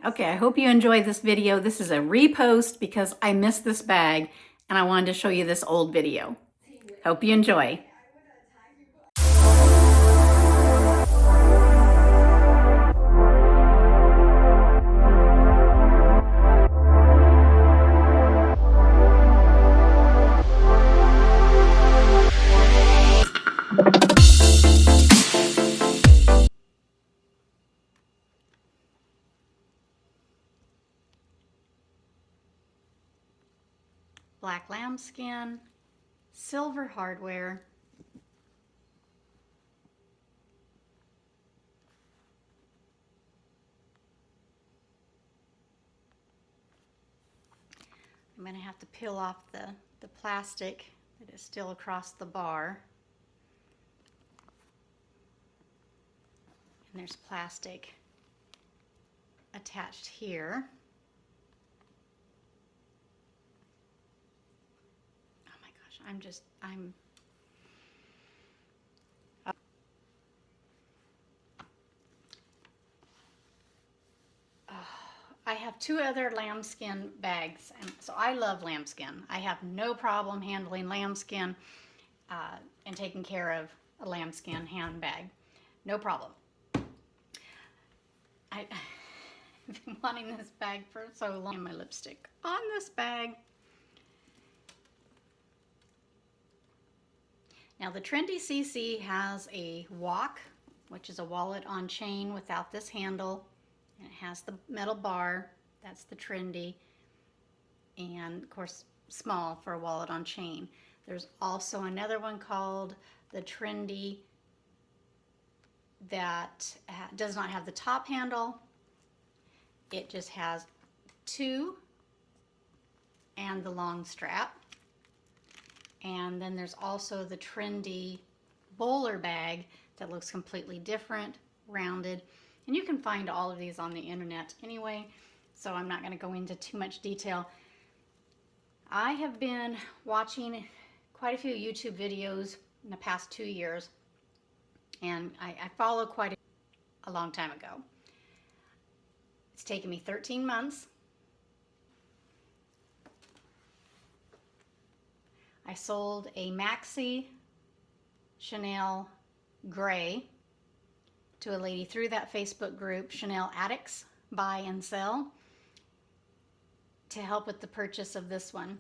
Okay, I hope you enjoyed this video. This is a repost because I missed this bag and I wanted to show you this old video. Hope you enjoy. Black lambskin, silver hardware, I'm going to have to peel off the plastic that is still across the bar. And there's plastic attached here. Oh my gosh, I have two other lambskin bags, and so I love lambskin. I have no problem handling lambskin and taking care of a lambskin handbag. No problem. I've been wanting this bag for so long. My lipstick on this bag. Now the Trendy CC has a walk, which is a wallet on chain without this handle. And it has the metal bar, that's the Trendy, and of course small for a wallet on chain. There's also another one called the Trendy that does not have the top handle. It just has two and the long strap. And then there's also the Trendy bowler bag that looks completely different, rounded. And you can find all of these on the internet anyway, so I'm not going to go into too much detail. I have been watching quite a few YouTube videos in the past 2 years, and I follow quite a long time ago. It's taken me 13 months. I sold a maxi Chanel gray to a lady through that Facebook group, Chanel Addicts Buy and Sell, to help with the purchase of this one.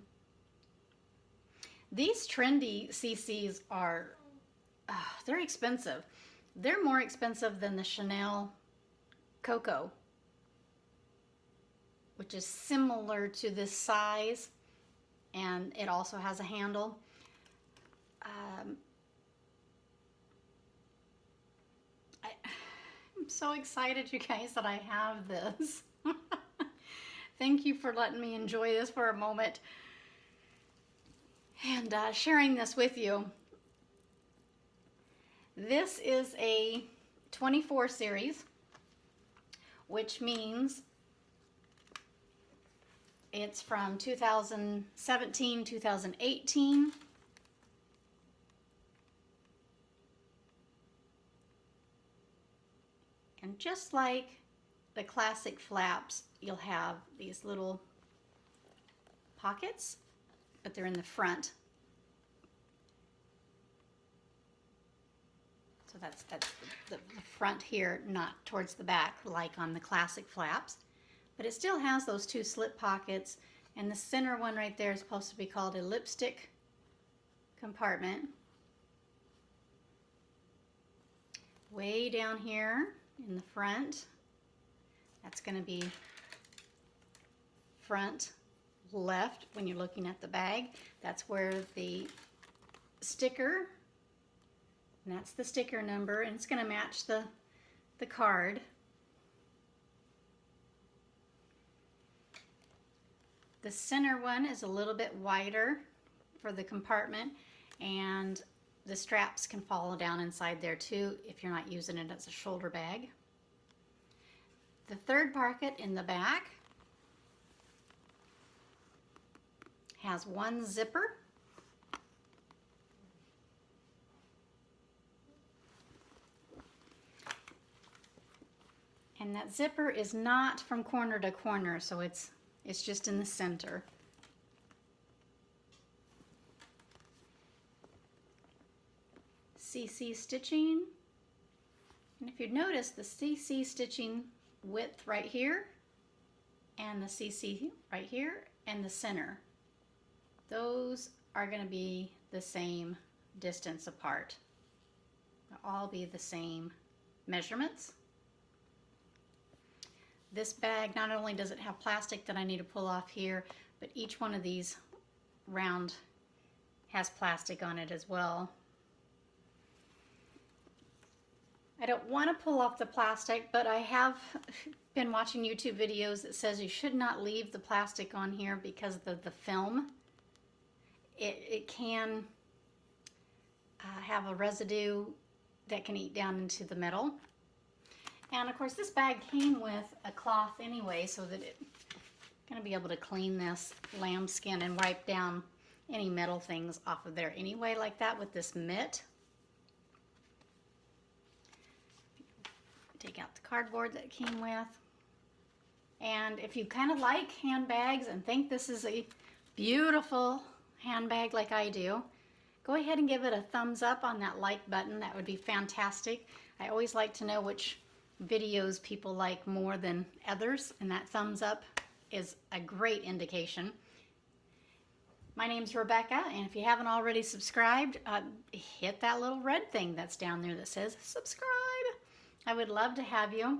These Trendy CCs are, they're expensive. They're more expensive than the Chanel Coco, which is similar to this size, and it also has a handle. I'm so excited, you guys, that I have this. Thank you for letting me enjoy this for a moment and sharing this with you. This is a 24 series, which means it's from 2017, 2018. And just like the classic flaps, you'll have these little pockets, but they're in the front. So that's the front here, not towards the back like on the classic flaps. But it still has those two slip pockets, and the center one right there is supposed to be called a lipstick compartment. Way down here in the front, that's going to be front left when you're looking at the bag. That's where the sticker, and that's the sticker number, and it's going to match the card. The center one is a little bit wider for the compartment, and the straps can fall down inside there too if you're not using it as a shoulder bag. The third pocket in the back has one zipper, And that zipper is not from corner to corner, so it's just in the center. CC stitching. And if you notice, the CC stitching width right here and the CC right here and the center, those are going to be the same distance apart. They'll all be the same measurements. This bag, not only does it have plastic that I need to pull off here, but each one of these round has plastic on it as well. I don't want to pull off the plastic, but I have been watching YouTube videos that says you should not leave the plastic on here because of the film. It can have a residue that can eat down into the metal. And of course this bag came with a cloth anyway, so that it's going to be able to clean this lambskin and wipe down any metal things off of there anyway, like that with this mitt. Take out the cardboard that it came with. And if you kind of like handbags and think this is a beautiful handbag like I do, go ahead and give it a thumbs up on that like button. That would be fantastic. I always like to know which videos people like more than others, and that thumbs up is a great indication. My name's Rebecca, and if you haven't already subscribed, hit that little red thing that's down there that says subscribe. I would love to have you.